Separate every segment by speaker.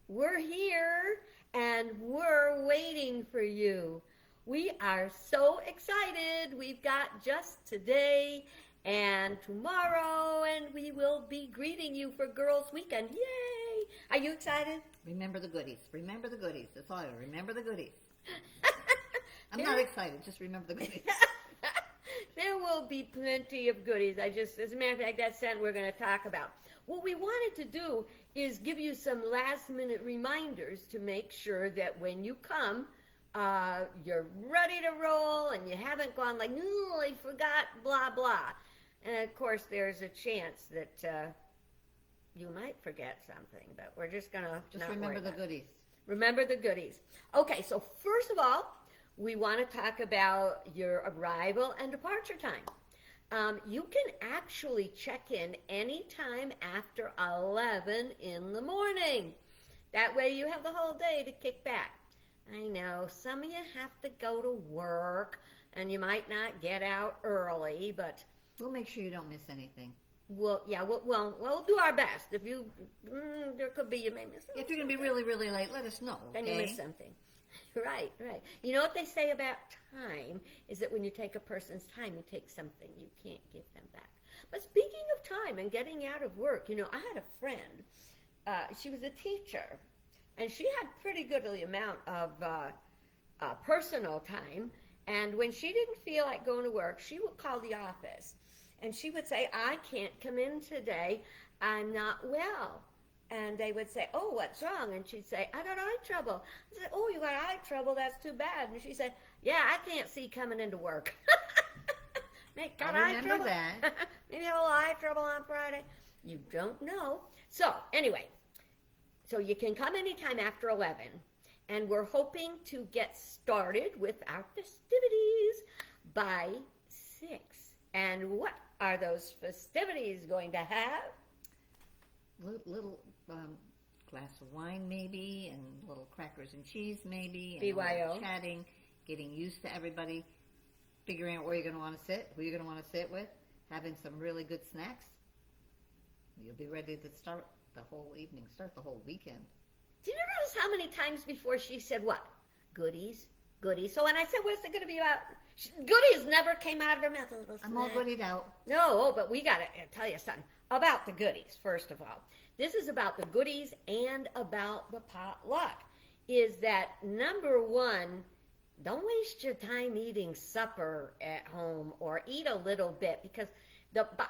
Speaker 1: We're here and we're waiting for you. We are so excited. We've got just today and tomorrow, and we will be greeting you for Girls Weekend. Yay! Are you excited?
Speaker 2: Remember the goodies. Remember the goodies. That's all. Remember the goodies. I'm
Speaker 1: There-
Speaker 2: not excited. Just remember the goodies.
Speaker 1: There will be plenty of goodies. As a matter of fact, that's something we're going to talk about. What we wanted to do is give you some last minute reminders to make sure that when you come, you're ready to roll and you haven't gone like, no, I forgot, blah, blah. And of course, there's a chance that you might forget something, but we're just going to
Speaker 2: Just remember the goodies.
Speaker 1: Remember the goodies. Okay, so first of all, we want to talk about your arrival and departure time. You can actually check in anytime after 11 in the morning. That way you have the whole day to kick back. I know some of you have to go to work and you might not get out early, but
Speaker 2: We'll make sure you don't miss anything.
Speaker 1: we'll do our best. If you, there could be, you may miss something.
Speaker 2: If you're going to be really, really late, let us know.
Speaker 1: Then you
Speaker 2: okay?
Speaker 1: miss something. Right, right. You know what they say about time is that when you take a person's time, you take something. You can't give them back. But speaking of time and getting out of work, you know, I had a friend. She was a teacher, and she had pretty good amount of personal time. And when she didn't feel like going to work, she would call the office, and she would say, "I can't come in today. I'm not well." And they would say, "Oh, what's wrong?" And she'd say, "I got eye trouble." I said, "Oh, you got eye trouble? That's too bad." And she said, "Yeah, I can't see coming into work." Got
Speaker 2: I
Speaker 1: eye
Speaker 2: remember
Speaker 1: trouble?
Speaker 2: that.
Speaker 1: Maybe a little eye trouble on Friday. You don't know. So anyway, so you can come anytime after 11. And we're hoping to get started with our festivities by 6. And what are those festivities going to have?
Speaker 2: Little glass of wine maybe, and little crackers and cheese maybe, and a
Speaker 1: BYO.
Speaker 2: little chatting, getting used to everybody, figuring out where you're going to want to sit, who you're going to want to sit with, having some really good snacks. You'll be ready to start the whole evening, start the whole weekend.
Speaker 1: Do you notice how many times before she said what? Goodies, goodies. So when I said, what's it going to be about? Goodies never came out of her mouth.
Speaker 2: I'm all goodied out.
Speaker 1: No, but we got to tell you something about the goodies, first of all. This is about the goodies and about the potluck. Is that number one, don't waste your time eating supper at home or eat a little bit because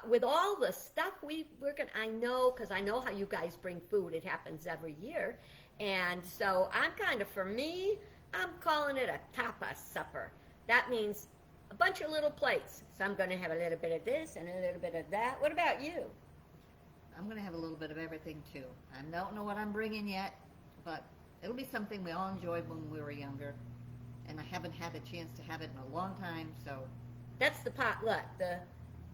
Speaker 1: with all the stuff we're going to, I know, because I know how you guys bring food. It happens every year. And so for me, I'm calling it a tapas supper. That means a bunch of little plates. So I'm going to have a little bit of this and a little bit of that. What about you?
Speaker 2: I'm going to have a little bit of everything too. I don't know what I'm bringing yet, but it'll be something we all enjoyed when we were younger. And I haven't had a chance to have it in a long time, so.
Speaker 1: That's the potluck,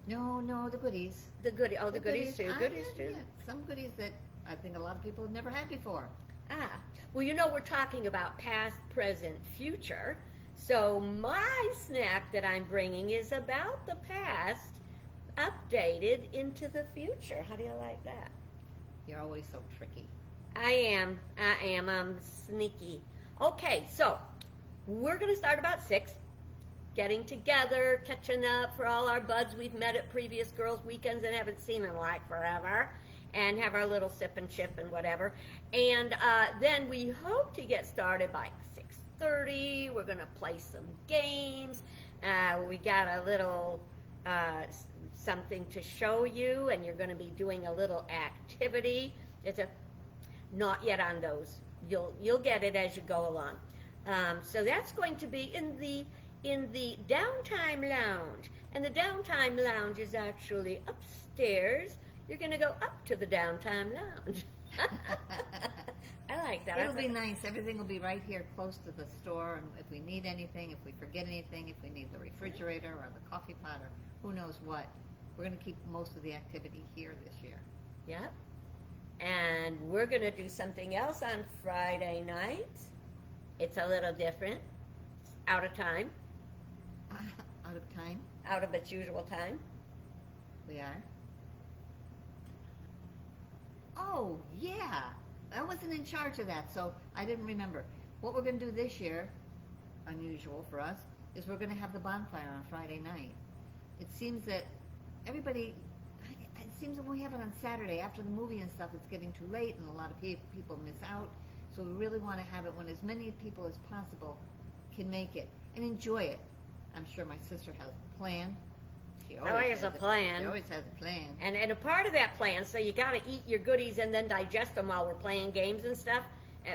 Speaker 2: No, the goodies.
Speaker 1: the goodie. Oh, the goodies too. Goodies too.
Speaker 2: Yeah, some goodies that I think a lot of people have never had before.
Speaker 1: Well, you know, we're talking about past, present, future. So my snack that I'm bringing is about the past, updated into the future. How do you like that?
Speaker 2: You're always so tricky.
Speaker 1: I am. I'm sneaky. Okay, so we're going to start about 6. Getting together, catching up for all our buds we've met at previous girls' weekends and haven't seen in like forever, and have our little sip and chip and whatever. And then we hope to get started by 6:30. We're going to play some games. We got a little something to show you, and you're going to be doing a little activity. Not yet on those. You'll get it as you go along. So that's going to be in the downtime lounge. And the downtime lounge is actually upstairs. You're going to go up to the downtime lounge. I like that.
Speaker 2: It'll be nice. Everything will be right here close to the store. And if we need anything, if we forget anything, if we need the refrigerator or the coffee pot or who knows what, we're going to keep most of the activity here this year.
Speaker 1: Yep. And we're going to do something else on Friday night. It's a little different. It's out of time.
Speaker 2: Out of time?
Speaker 1: Out of its usual time.
Speaker 2: We are. Oh, yeah. I wasn't in charge of that, so I didn't remember. What we're going to do this year, unusual for us, is we're going to have the bonfire on Friday night. It seems that everybody, it seems that when we have it on Saturday after the movie and stuff, it's getting too late and a lot of people miss out. So we really want to have it when as many people as possible can make it and enjoy it. I'm sure my sister has a plan. She
Speaker 1: Always a plan.
Speaker 2: She always has a plan.
Speaker 1: And a part of that plan, so you got to eat your goodies and then digest them while we're playing games and stuff,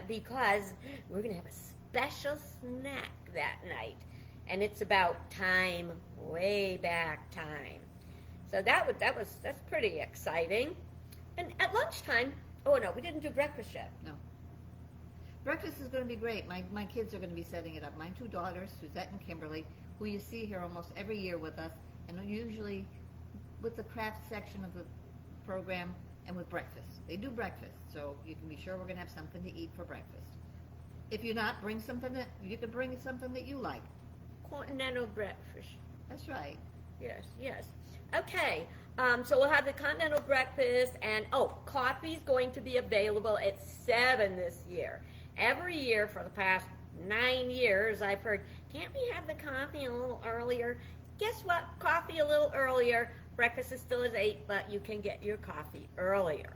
Speaker 1: because we're going to have a special snack that night. And it's about time, way back time. So that's pretty exciting. And at lunchtime, oh no, we didn't do breakfast yet.
Speaker 2: No. Breakfast is going to be great. My kids are going to be setting it up. My two daughters, Suzette and Kimberly, who you see here almost every year with us, and usually with the craft section of the program and with breakfast. They do breakfast, so you can be sure we're going to have something to eat for breakfast. If you're not, bring something that you can bring something that you like.
Speaker 1: Continental breakfast.
Speaker 2: That's right.
Speaker 1: Yes, yes. Okay, so we'll have the continental breakfast, and coffee's going to be available at 7 this year. Every year for the past 9 years, I've heard, can't we have the coffee a little earlier? Guess what? Coffee a little earlier. Breakfast is still at 8, but you can get your coffee earlier.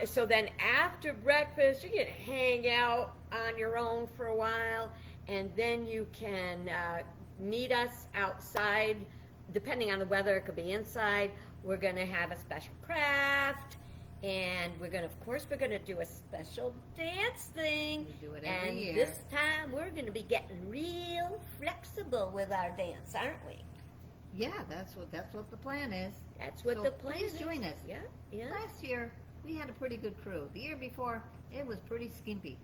Speaker 1: So then after breakfast, you can hang out on your own for a while, and then you can meet us outside. Depending on the weather, it could be inside. We're going to have a special craft, and we're going to do a special dance thing.
Speaker 2: We do it every year.
Speaker 1: And this time, we're going to be getting real flexible with our dance, aren't we?
Speaker 2: Yeah, that's what the plan is.
Speaker 1: That's what
Speaker 2: So
Speaker 1: the plan
Speaker 2: please
Speaker 1: is.
Speaker 2: join us.
Speaker 1: Yeah, yeah.
Speaker 2: Last year, we had a pretty good crew. The year before, it was pretty skimpy.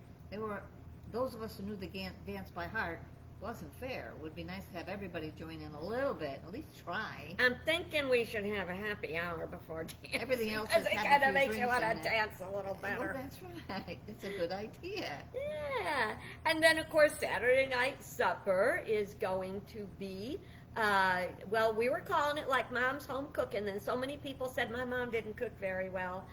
Speaker 2: Those of us who knew the dance by heart, wasn't fair. It would be nice to have everybody join in a little bit, at least try.
Speaker 1: I'm thinking we should have a happy hour before dance.
Speaker 2: Everything else
Speaker 1: Because
Speaker 2: is
Speaker 1: it
Speaker 2: having
Speaker 1: kind
Speaker 2: a
Speaker 1: of
Speaker 2: few
Speaker 1: makes you
Speaker 2: drinks
Speaker 1: want to
Speaker 2: in it.
Speaker 1: dance a little
Speaker 2: Well,
Speaker 1: better.
Speaker 2: that's right. It's a good idea.
Speaker 1: Yeah. And then, of course, Saturday night supper is going to be, we were calling it like Mom's Home Cooking, and so many people said my mom didn't cook very well.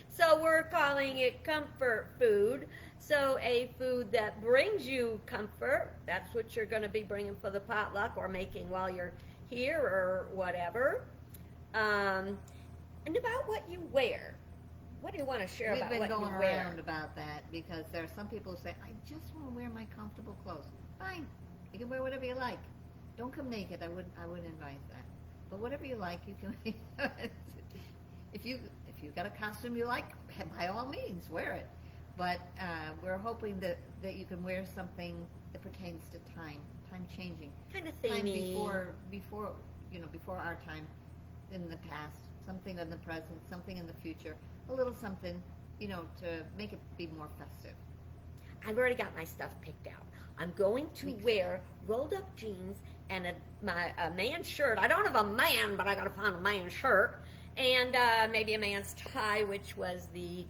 Speaker 1: So we're calling it comfort food. So a food that brings you comfort, that's what you're going to be bringing for the potluck or making while you're here or whatever. And about what you wear. What do you want to share
Speaker 2: We've
Speaker 1: about
Speaker 2: been
Speaker 1: what
Speaker 2: going
Speaker 1: you wear?
Speaker 2: around about that because there are some people who say, I just want to wear my comfortable clothes. Fine. You can wear whatever you like. Don't come naked. I wouldn't advise that. But whatever you like, you can. If you've got a costume you like, by all means, wear it. But we're hoping that you can wear something that pertains to time changing.
Speaker 1: Kind of
Speaker 2: Time
Speaker 1: themey.
Speaker 2: before our time in the past, something in the present, something in the future, a little something, to make it be more festive.
Speaker 1: I've already got my stuff picked out. I'm going to wear rolled up jeans and a man's shirt. I don't have a man, but I got to find a man's shirt. And maybe a man's tie, which was the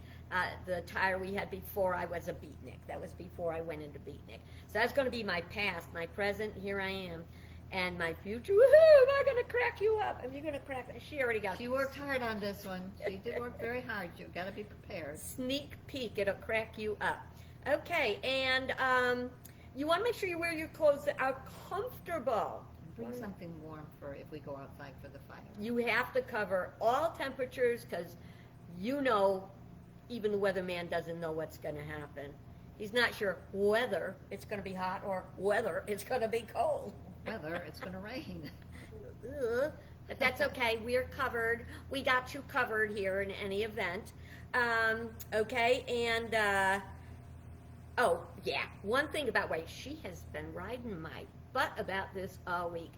Speaker 1: attire we had before I was a beatnik. That was before I went into beatnik. So that's going to be my past, my present, here I am, and my future. Woohoo! Am I going to crack you up? Am you going to crack me? She already got
Speaker 2: She worked hard on this one. She did work very hard. You've got to be prepared.
Speaker 1: Sneak peek. It'll crack you up. Okay, and you want to make sure you wear your clothes that are comfortable.
Speaker 2: Bring something warm for if we go outside for the fire.
Speaker 1: You have to cover all temperatures because even the weatherman doesn't know what's going to happen. He's not sure whether it's going to be hot or whether it's going to be cold.
Speaker 2: Whether it's going to rain.
Speaker 1: Ugh. But that's okay. We're covered. We got you covered here in any event. Okay, and one thing about Ray, she has been riding my butt about this all week.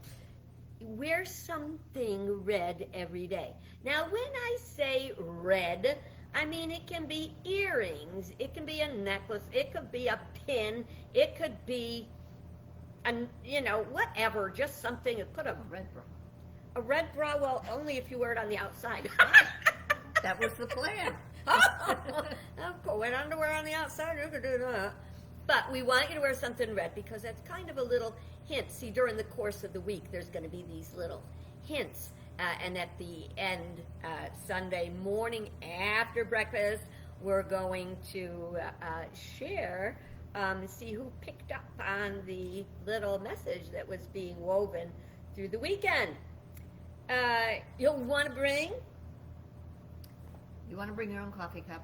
Speaker 1: Wear something red every day. Now, when I say red, I mean it can be earrings, it can be a necklace, it could be a pin, it could be, whatever, just something. It could have
Speaker 2: Red bra.
Speaker 1: a red bra. Well, only if you wear it on the outside.
Speaker 2: That was the plan.
Speaker 1: Wear underwear on the outside, you could do that. But we want you to wear something red because that's kind of a little hint. See, during the course of the week, there's going to be these little hints. And at the end, Sunday morning after breakfast, we're going to share, see who picked up on the little message that was being woven through the weekend. You'll want to bring.
Speaker 2: You want to bring your own coffee cup?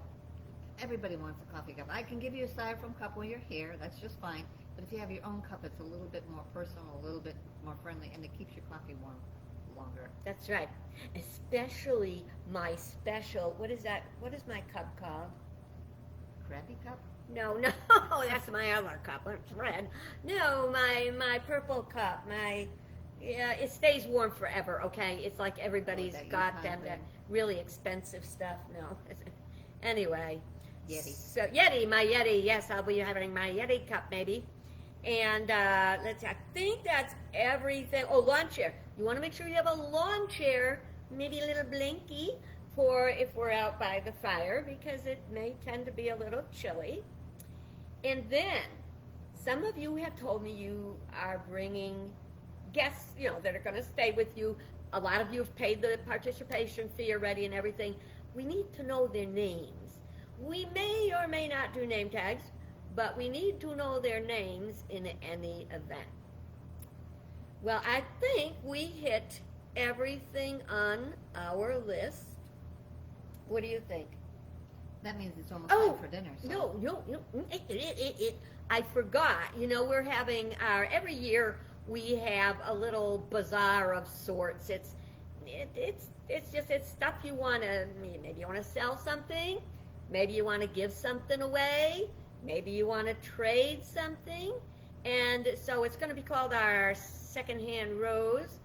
Speaker 2: Everybody wants a coffee cup. I can give you a styrofoam cup when you're here. That's just fine. But if you have your own cup, it's a little bit more personal, a little bit more friendly, and it keeps your coffee warm longer.
Speaker 1: That's right. Especially my special, what is that? What is my cup called?
Speaker 2: Krabby cup?
Speaker 1: No, that's my other cup. It's red. No, my purple cup. Yeah, it stays warm forever. Okay, it's like everybody's
Speaker 2: that
Speaker 1: got
Speaker 2: Yukon
Speaker 1: them that
Speaker 2: thing.
Speaker 1: really expensive stuff. No, anyway.
Speaker 2: Yeti.
Speaker 1: So my Yeti. Yes, I'll be having my Yeti cup maybe. And let's see. I think that's everything. Oh, lawn chair. You want to make sure you have a lawn chair, maybe a little blankie for if we're out by the fire because it may tend to be a little chilly. And then some of you have told me you are bringing guests, that are going to stay with you. A lot of you have paid the participation fee already and everything. We need to know their names. We may or may not do name tags, but we need to know their names in any event. Well, I think we hit everything on our list. What do you think?
Speaker 2: That means it's almost time for dinner. So.
Speaker 1: No. I forgot. We're having every year we have a little bazaar of sorts. It's stuff you want to, maybe you want to sell something, maybe you want to give something away, maybe you want to trade something, and so it's going to be called our secondhand rose,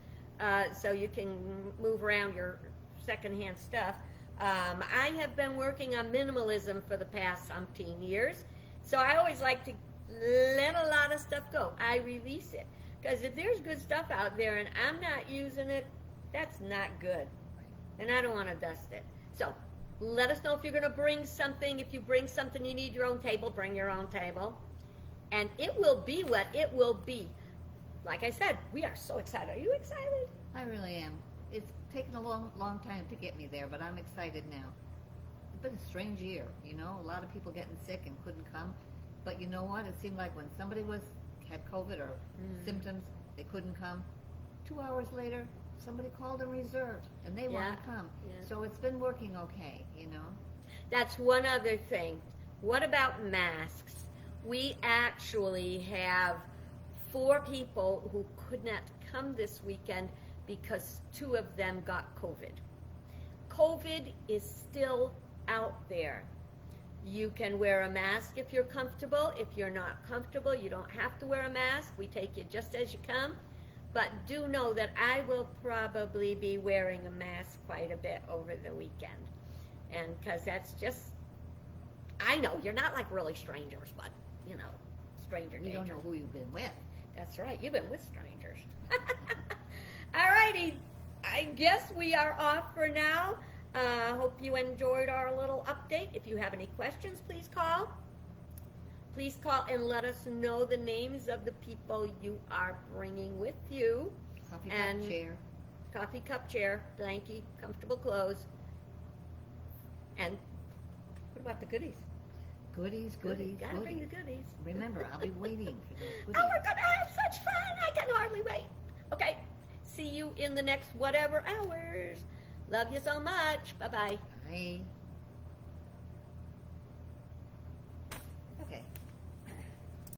Speaker 1: so you can move around your secondhand stuff. I have been working on minimalism for the past umpteen years, so I always like to let a lot of stuff go. I release it, because if there's good stuff out there and I'm not using it, that's not good, and I don't want to dust it. So let us know if you're going to bring something. If you bring something, you need your own table, bring your own table, and it will be what it will be. Like I said, we are so excited. Are you excited?
Speaker 2: I really am. It's taken a long time to get me there, but I'm excited now. It's been a strange year, a lot of people getting sick and couldn't come. But you know what? It seemed like when somebody had COVID or symptoms, they couldn't come. 2 hours later, somebody called and reserved, and they want to come.
Speaker 1: Yeah.
Speaker 2: So it's been working okay,
Speaker 1: That's one other thing. What about masks? We actually have 4 people who could not come this weekend because 2 of them got COVID. COVID is still out there. You can wear a mask if you're comfortable. If you're not comfortable, you don't have to wear a mask. We take you just as you come. But do know that I will probably be wearing a mask quite a bit over the weekend. And because that's just, I know, you're not like really strangers, but, stranger danger.
Speaker 2: You don't know who you've been with.
Speaker 1: That's right, you've been with strangers. All righty, I guess we are off for now. Hope you enjoyed our little update. If you have any questions, please call. Please call and let us know the names of the people you are bringing with you.
Speaker 2: Coffee
Speaker 1: And-
Speaker 2: cup chair.
Speaker 1: Coffee cup chair, blankie, comfortable clothes. And what about the goodies?
Speaker 2: Goodies.
Speaker 1: Gotta bring the goodies.
Speaker 2: Remember, I'll be waiting for those
Speaker 1: Oh,
Speaker 2: goodies.
Speaker 1: we're gonna have such fun! I can hardly wait. Okay, see you in the next whatever hours. Love you so much. Bye-bye.
Speaker 2: Bye.